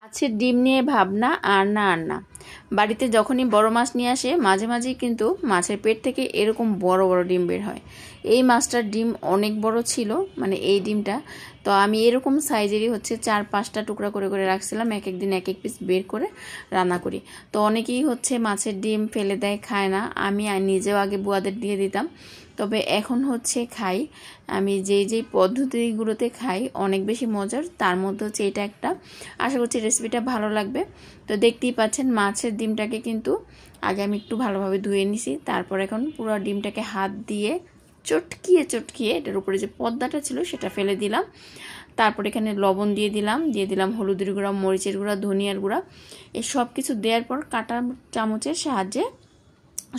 মাছের ডিম নিয়ে ভাবনা আর না বাড়িতে যখনই বড় মাছ নিয়ে আসে মাঝে মাঝেই কিন্তু মাছের পেট থেকে এরকম বড় বড় ডিম বের হয়। এই মাছটার ডিম অনেক বড় ছিল, মানে এই ডিমটা তো আমি এরকম সাইজেরই হচ্ছে 4-5টা টুকরা করে করে রাখছিলাম, এক এক দিন এক এক পিস বের করে রান্না করি। তো অনেকেই হচ্ছে মাছের ডিম ফেলে দেয়, খায় না। আমি নিজেও আগে বুয়াদের দিয়ে দিতাম, তবে এখন হচ্ছে খাই। আমি যেই পদ্ধতিগুলোতে খাই অনেক বেশি মজার, তার মধ্যে হচ্ছে এটা একটা। আশা করছি রেসিপিটা ভালো লাগবে। তো দেখতেই পাচ্ছেন মাছের ডিমটাকে কিন্তু আগে আমি একটু ভালোভাবে ধুয়ে নিছি, তারপর এখন পুরো ডিমটাকে হাত দিয়ে চটকিয়ে চটকিয়ে এটার উপরে যে পর্দাটা ছিল সেটা ফেলে দিলাম। তারপর এখানে লবণ দিয়ে দিলাম হলুদের গুঁড়া, মরিচের গুঁড়া, ধনিয়ার গুঁড়া। এই সব কিছু দেওয়ার পর কাঁটা চামচের সাহায্যে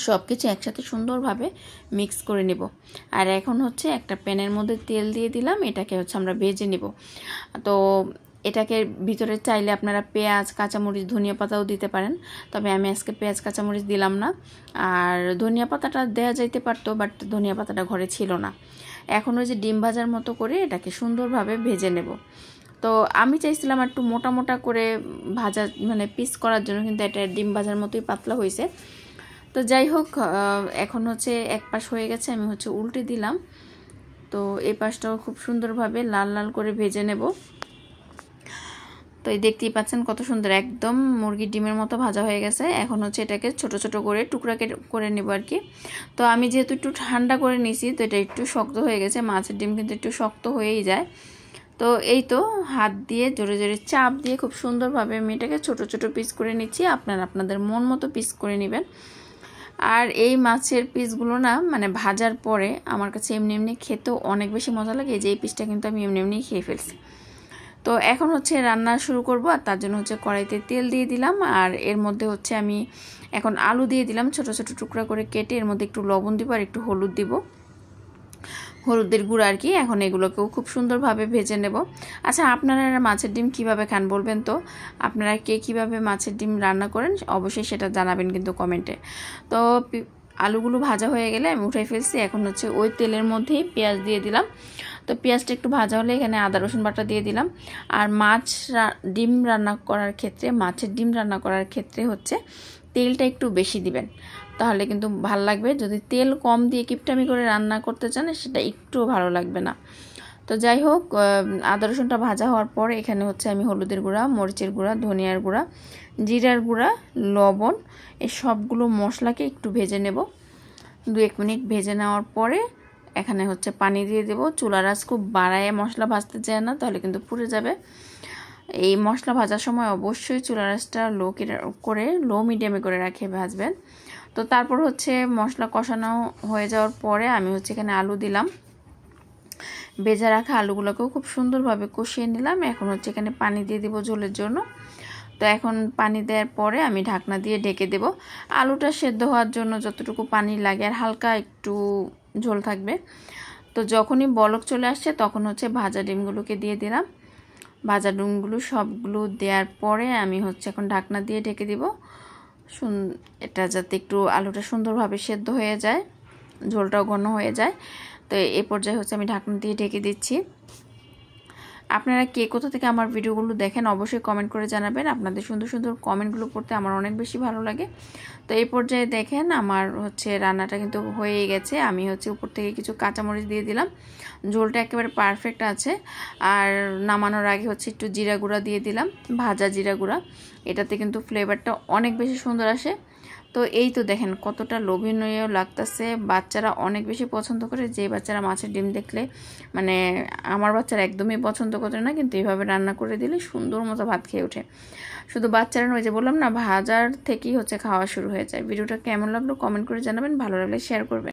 সব কিছু একসাথে সুন্দরভাবে মিক্স করে নেব। আর এখন হচ্ছে একটা প্যানের মধ্যে তেল দিয়ে দিলাম, এটাকে হচ্ছে আমরা ভেজে নেব। তো এটাকে ভিতরে চাইলে আপনারা পেঁয়াজ, কাঁচামরিচ, ধনিয়া পাতাও দিতে পারেন, তবে আমি আজকে পেঁয়াজ কাঁচামরিচ দিলাম না। আর ধনিয়া পাতাটা দেওয়া যাইতে পারতো, বাট ধনিয়া পাতাটা ঘরে ছিল না। এখন ওই যে ডিম ভাজার মতো করে এটাকে সুন্দরভাবে ভেজে নেব। তো আমি চাইছিলাম একটু মোটা মোটা করে ভাজা, মানে পিস করার জন্য, কিন্তু এটা ডিম ভাজার মতোই পাতলা হয়েছে। তো যাই হোক, এখন হচ্ছে এক পাশ হয়ে গেছে, আমি হচ্ছে উল্টে দিলাম। তো এই পাশটাও খুব সুন্দরভাবে লাল লাল করে ভেজে নেব। তো এই দেখতেই পাচ্ছেন কত সুন্দর, একদম মুরগির ডিমের মতো ভাজা হয়ে গেছে। এখন হচ্ছে এটাকে ছোট ছোট করে টুকরা করে নেব আর কি। তো আমি যেহেতু একটু ঠান্ডা করে নিয়েছি, তো এটা একটু শক্ত হয়ে গেছে। মাছের ডিম কিন্তু একটু শক্ত হয়েই যায়। তো এই তো হাত দিয়ে জোরে জোরে চাপ দিয়ে খুব সুন্দরভাবে আমি এটাকে ছোট ছোট পিস করে নিচ্ছি। আপনারা আপনাদের মন মতো পিস করে নেবেন। আর এই মাছের পিসগুলো না, মানে ভাজার পরে আমার কাছে এমনি এমনি খেতেও অনেক বেশি মজা লাগে। এই যে এই পিসটা কিন্তু আমি এমনি এমনি খেয়ে ফেলছি। তো এখন হচ্ছে রান্না শুরু করব, আর তার জন্য হচ্ছে কড়াইতে তেল দিয়ে দিলাম। আর এর মধ্যে হচ্ছে আমি এখন আলু দিয়ে দিলাম ছোট ছোট টুকরা করে কেটে। এর মধ্যে একটু লবণ দিব আর একটু হলুদ দিব, হলুদের গুঁড়া আর কি। এখন এগুলোকেও খুব সুন্দরভাবে ভেজে নেব। আচ্ছা, আপনারা মাছের ডিম কিভাবে খান বলবেন তো? আপনারা কে কীভাবে মাছের ডিম রান্না করেন অবশ্যই সেটা জানাবেন কিন্তু কমেন্টে। তো আলুগুলো ভাজা হয়ে গেলে আমি উঠাই ফেলছি। এখন হচ্ছে ওই তেলের মধ্যেই পেঁয়াজ দিয়ে দিলাম। তো পেঁয়াজটা একটু ভাজা হলে এখানে আদা রসুন বাটা দিয়ে দিলাম। আর মাছের ডিম রান্না করার ক্ষেত্রে হচ্ছে তেলটা একটু বেশি দিবেন, তাহলে কিন্তু ভালো লাগবে। যদি তেল কম দিয়ে কিপটামি করে রান্না করতে চান সেটা একটুও ভালো লাগবে না। তো যাই হোক, আদা রসুনটা ভাজা হওয়ার পর এখানে হচ্ছে আমি হলুদের গুঁড়া, মরিচের গুঁড়া, ধনিয়ার গুঁড়া, জিরার গুঁড়া, লবণ, এই সবগুলো মশলাকে একটু ভেজে নেব। 2-1 মিনিট ভেজে নেওয়ার পরে এখানে হচ্ছে পানি দিয়ে দেব। চুলার আঁচ খুব বাড়ায় মশলা ভাজতে যায় না, তাহলে কিন্তু পুড়ে যাবে। এই মশলা ভাজার সময় অবশ্যই চুলার আঁচটা লো মিডিয়ামে করে রাখে ভাজবেন। তো তারপর হচ্ছে মশলা কষানো হয়ে যাওয়ার পরে আমি হচ্ছে এখানে আলু দিলাম। ভেজে রাখা আলুগুলোকেও খুব সুন্দরভাবে কষিয়ে নিলাম। এখন হচ্ছে এখানে পানি দিয়ে দেব ঝোলের জন্য। তো এখন পানি দেওয়ার পরে আমি ঢাকনা দিয়ে ঢেকে দেব। আলুটা সেদ্ধ হওয়ার জন্য যতটুকু পানি লাগে, আর হালকা একটু ঝোল থাকবে। তো যখনই বলক চলে আসছে তখন হচ্ছে ভাজা ডিমগুলোকে দিয়ে দিলাম। ভাজা ডিমগুলো সবগুলো দেওয়ার পরে আমি হচ্ছে এখন ঢাকনা দিয়ে ঢেকে দিব, এটা যাতে একটু আলুটা সুন্দরভাবে সেদ্ধ হয়ে যায়, ঝোলটাও ঘন হয়ে যায়। তো এই পর্যায়ে হচ্ছে আমি ঢাকনা দিয়ে ঢেকে দিচ্ছি। আপনারা কে কোথা থেকে আমার ভিডিওগুলো দেখেন অবশ্যই কমেন্ট করে জানাবেন। আপনাদের সুন্দর সুন্দর কমেন্টগুলো পড়তে আমার অনেক বেশি ভালো লাগে। তো এই পর্যায়ে দেখেন আমার হচ্ছে রান্নাটা কিন্তু হয়ে গেছে। আমি হচ্ছে উপর থেকে কিছু কাঁচামরিচ দিয়ে দিলাম। ঝোলটা একেবারে পারফেক্ট আছে। আর নামানোর আগে হচ্ছে একটু জিরা গুঁড়া দিয়ে দিলাম, ভাজা জিরা গুঁড়া। এটাতে কিন্তু ফ্লেভারটা অনেক বেশি সুন্দর আসে। তো এই তো দেখেন কতটা লোভনীয় লাগতেছে। বাচ্চারা অনেক বেশি পছন্দ করে। যে বাচ্চারা মাছের ডিম দেখলে, মানে আমার বাচ্চারা একদমই পছন্দ করে না, কিন্তু এইভাবে রান্না করে দিলে সুন্দর মতো ভাত খেয়ে ওঠে। শুধু বাচ্চারা নয়, যে বললাম না, ভাজার থেকেই হচ্ছে খাওয়া শুরু হয়ে যায়। ভিডিওটা কেমন লাগলো কমেন্ট করে জানাবেন, ভালো লাগলে শেয়ার করবেন।